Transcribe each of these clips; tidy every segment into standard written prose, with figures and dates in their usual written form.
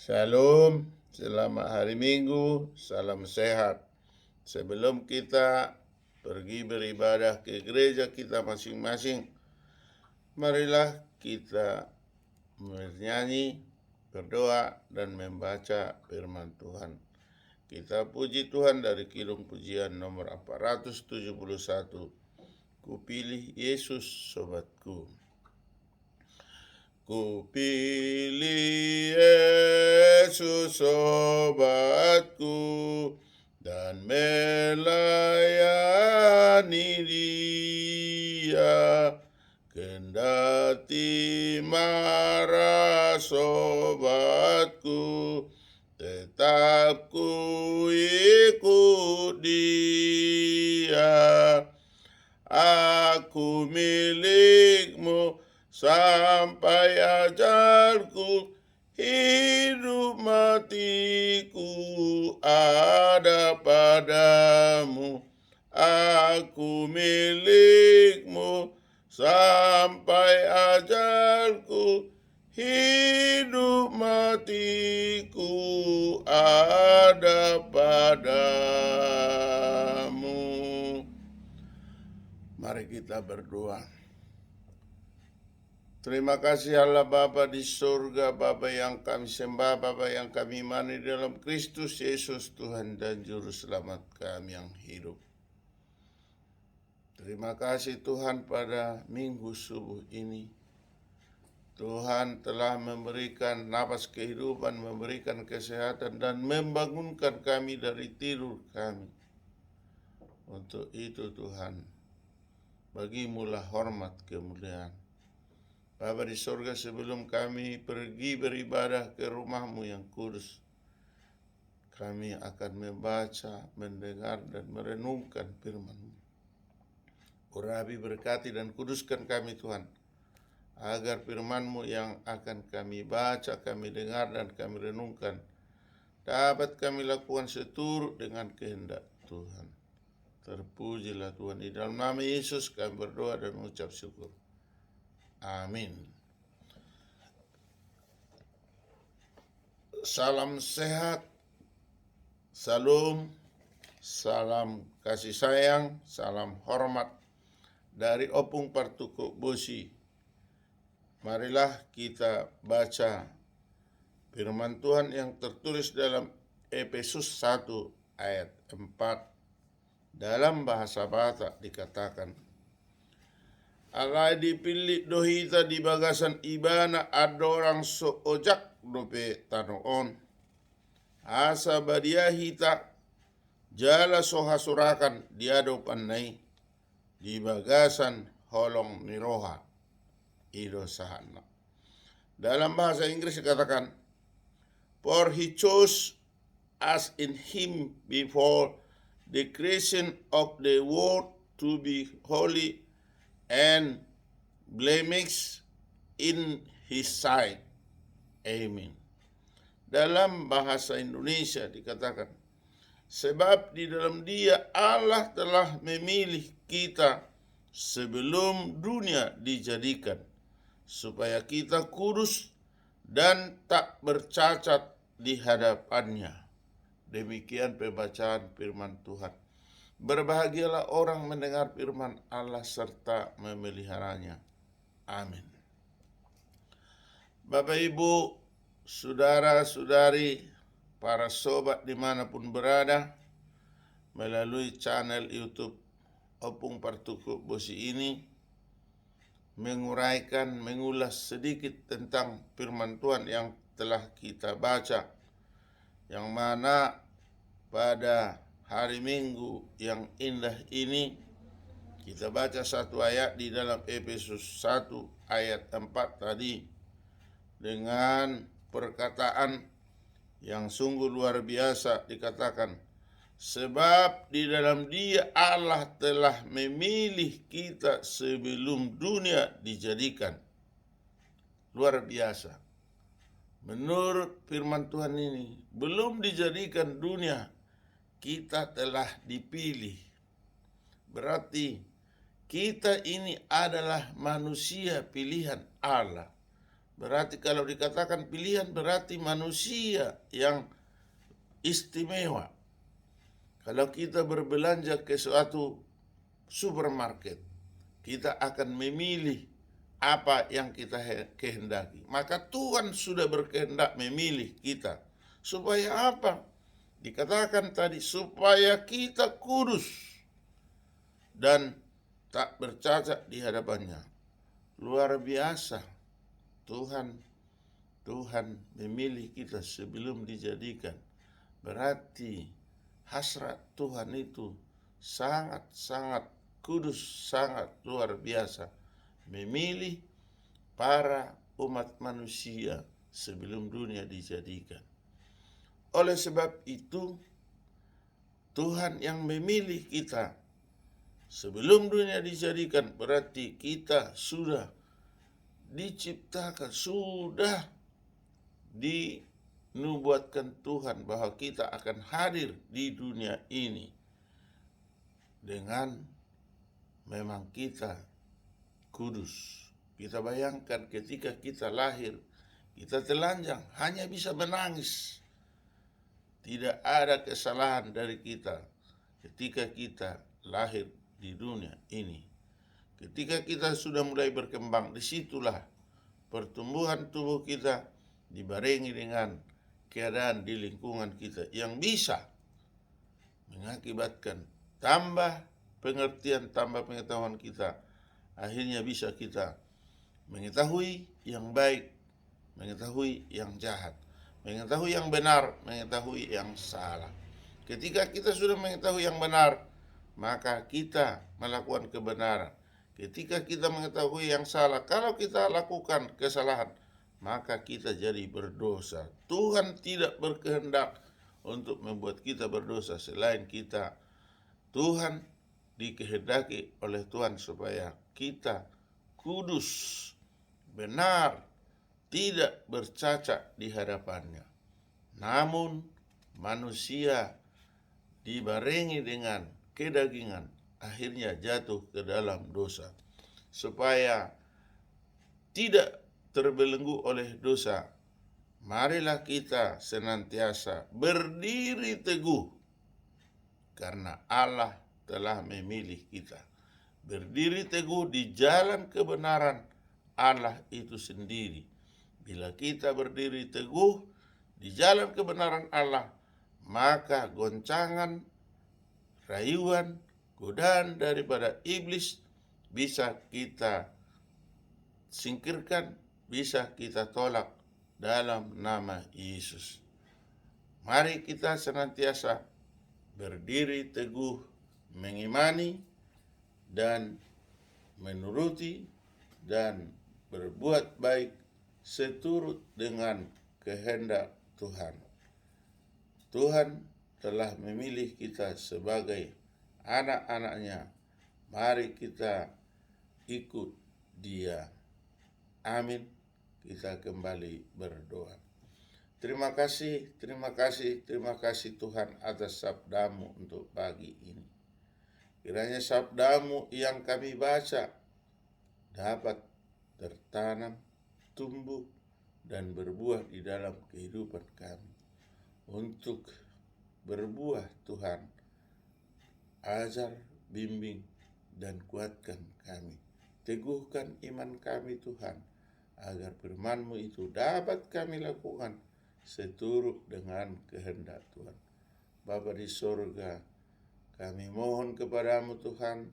Shalom, selamat hari Minggu, salam sehat. Sebelum kita pergi beribadah ke gereja kita masing-masing, marilah kita bernyanyi, berdoa, dan membaca firman Tuhan. Kita puji Tuhan dari Kidung Pujian nomor 471. Kupilih Yesus sobatku. Kupilih Yesus sobatku dan melayani Dia, kendati marah sobatku, tetap ku ikut Dia. Aku milikmu sampai ajalku, hidup matiku ada padamu. Aku milikmu sampai ajalku, hidup matiku ada padamu. Mari kita berdoa. Terima kasih Allah Bapa di surga, Bapa yang kami sembah, Bapa yang kami imani dalam Kristus Yesus Tuhan dan Juru Selamat kami yang hidup. Terima kasih Tuhan pada minggu subuh ini. Tuhan telah memberikan napas kehidupan, memberikan kesehatan, dan membangunkan kami dari tidur kami. Untuk itu Tuhan, bagimulah hormat kemuliaan. Bapa di surga, sebelum kami pergi beribadah ke rumah-Mu yang kudus, kami akan membaca, mendengar, dan merenungkan firman-Mu. Urapi, berkati, dan kuduskan kami Tuhan, agar firman-Mu yang akan kami baca, kami dengar, dan kami renungkan, dapat kami lakukan seturut dengan kehendak Tuhan. Terpujilah Tuhan. Di dalam nama Yesus kami berdoa dan mengucap syukur. Amin. Salam sehat, salam, salam kasih sayang, salam hormat dari Opung Partuku Bosi. Marilah kita baca firman Tuhan yang tertulis dalam Efesus 1 ayat 4. Dalam bahasa Batak dikatakan, alai dipilih dohita di bagasan ibana adorang so ojak dope tanoon. Asa badia hita jala so hasurakan diado panai di bagasan holong niroha ido sahana. Dalam bahasa Inggris dikatakan, for he chose us in him before the creation of the world to be holy and blameless in his sight. Amen. Dalam bahasa Indonesia dikatakan, sebab di dalam Dia Allah telah memilih kita sebelum dunia dijadikan, supaya kita kudus dan tak bercacat di hadapannya. Demikian pembacaan firman Tuhan. Berbahagialah orang mendengar firman Allah serta memeliharanya. Amin. Bapak, Ibu, saudara-saudari, para sobat dimanapun berada, melalui channel YouTube Opung Partuku Bosi ini, mengulas sedikit tentang firman Tuhan yang telah kita baca, yang mana pada hari Minggu yang indah ini kita baca satu ayat di dalam Efesus 1 ayat 4 tadi, dengan perkataan yang sungguh luar biasa dikatakan, sebab di dalam Dia Allah telah memilih kita sebelum dunia dijadikan. Luar biasa. Menurut firman Tuhan ini, belum dijadikan dunia, kita telah dipilih. Berarti kita ini adalah manusia pilihan Allah. Berarti kalau dikatakan pilihan berarti manusia yang istimewa. Kalau kita berbelanja ke suatu supermarket, kita akan memilih apa yang kita kehendaki. Maka Tuhan sudah berkehendak memilih kita. Supaya apa? Dikatakan tadi, supaya kita kudus dan tak bercacat di hadapannya. Luar biasa. Tuhan memilih kita sebelum dijadikan. Berarti hasrat Tuhan itu sangat-sangat kudus, sangat luar biasa. Memilih para umat manusia sebelum dunia dijadikan. Oleh sebab itu, Tuhan yang memilih kita sebelum dunia dijadikan, berarti kita sudah diciptakan, sudah dinubuatkan Tuhan bahwa kita akan hadir di dunia ini dengan memang kita kudus. Kita bayangkan ketika kita lahir, kita telanjang, hanya bisa menangis. Tidak ada kesalahan dari kita ketika kita lahir di dunia ini. Ketika kita sudah mulai berkembang, disitulah pertumbuhan tubuh kita dibarengi dengan keadaan di lingkungan kita yang bisa mengakibatkan tambah pengertian, tambah pengetahuan kita. Akhirnya bisa kita mengetahui yang baik, mengetahui yang jahat, mengetahui yang benar, mengetahui yang salah. Ketika kita sudah mengetahui yang benar, maka kita melakukan kebenaran. Ketika kita mengetahui yang salah, kalau kita lakukan kesalahan, maka kita jadi berdosa. Tuhan tidak berkehendak untuk membuat kita berdosa selain kita. Tuhan dikehendaki oleh Tuhan supaya kita kudus, benar, tidak bercacat di hadapannya. Namun manusia dibarengi dengan kedagingan, akhirnya jatuh ke dalam dosa. Supaya tidak terbelenggu oleh dosa, marilah kita senantiasa berdiri teguh karena Allah telah memilih kita. Berdiri teguh di jalan kebenaran Allah itu sendiri. Bila kita berdiri teguh di jalan kebenaran Allah, maka goncangan, rayuan, godaan daripada iblis bisa kita singkirkan, bisa kita tolak dalam nama Yesus. Mari kita senantiasa berdiri teguh, mengimani dan menuruti dan berbuat baik seturut dengan kehendak Tuhan. Tuhan telah memilih kita sebagai anak-anaknya. Mari kita ikut Dia. Amin. Kita kembali berdoa. Terima kasih Tuhan atas sabdamu untuk pagi ini. Kiranya sabdamu yang kami baca dapat tertanam, tumbuh, dan berbuah di dalam kehidupan kami. Untuk berbuah Tuhan, ajar, bimbing, dan kuatkan kami. Teguhkan iman kami Tuhan, agar firman-Mu itu dapat kami lakukan seturut dengan kehendak Tuhan. Bapa di sorga, kami mohon kepadamu Tuhan,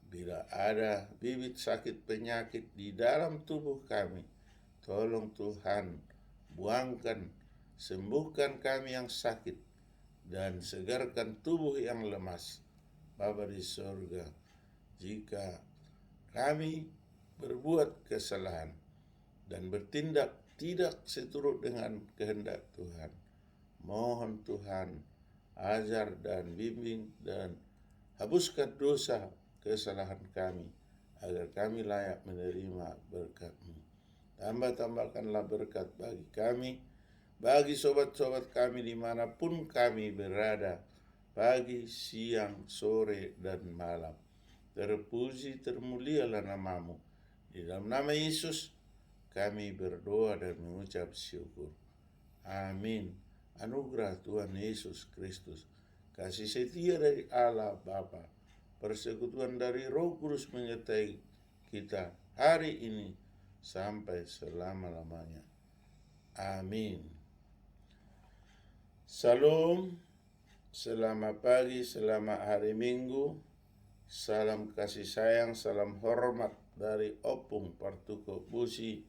bila ada bibit sakit penyakit di dalam tubuh kami, tolong Tuhan buangkan, sembuhkan kami yang sakit, dan segarkan tubuh yang lemas. Bapa di sorga, jika kami berbuat kesalahan dan bertindak tidak seturut dengan kehendak Tuhan, mohon Tuhan ajar dan bimbing dan hapuskan dosa kesalahan kami, agar kami layak menerima berkat-Mu. Tambahkanlah berkat bagi kami, bagi sobat-sobat kami dimanapun kami berada, pagi, siang, sore, dan malam. Terpuji, termulialah nama-Mu. Di dalam nama Yesus kami berdoa dan mengucap syukur. Amin. Anugerah Tuhan Yesus Kristus, kasih setia dari Allah Bapa, persekutuan dari Roh Kudus menyertai kita hari ini sampai selama-lamanya. Amin. Salam, selamat pagi, selamat hari Minggu. Salam kasih sayang, salam hormat dari Opung Partuko Busi,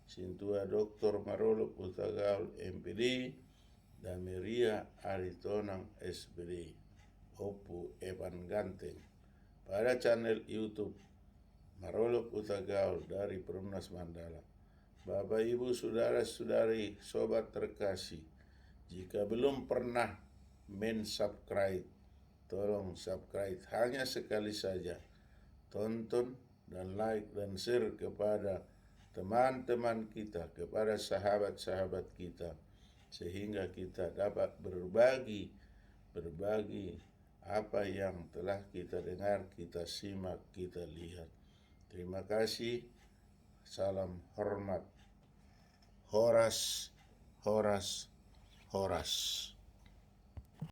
Sintua Dr. Marolo Putagaul MPD, dan Maria Aritonang SPD, Opu Evan Ganteng, pada channel YouTube Marolo Putagaul dari Perumnas Mandala. Bapak, Ibu, Saudara-saudari, Sobat terkasih, jika belum pernah subscribe, tolong subscribe hanya sekali saja. Tonton dan like dan share kepada teman-teman kita, kepada sahabat-sahabat kita, sehingga kita dapat berbagi apa yang telah kita dengar, kita simak, kita lihat. Terima kasih. Salam hormat. Horas.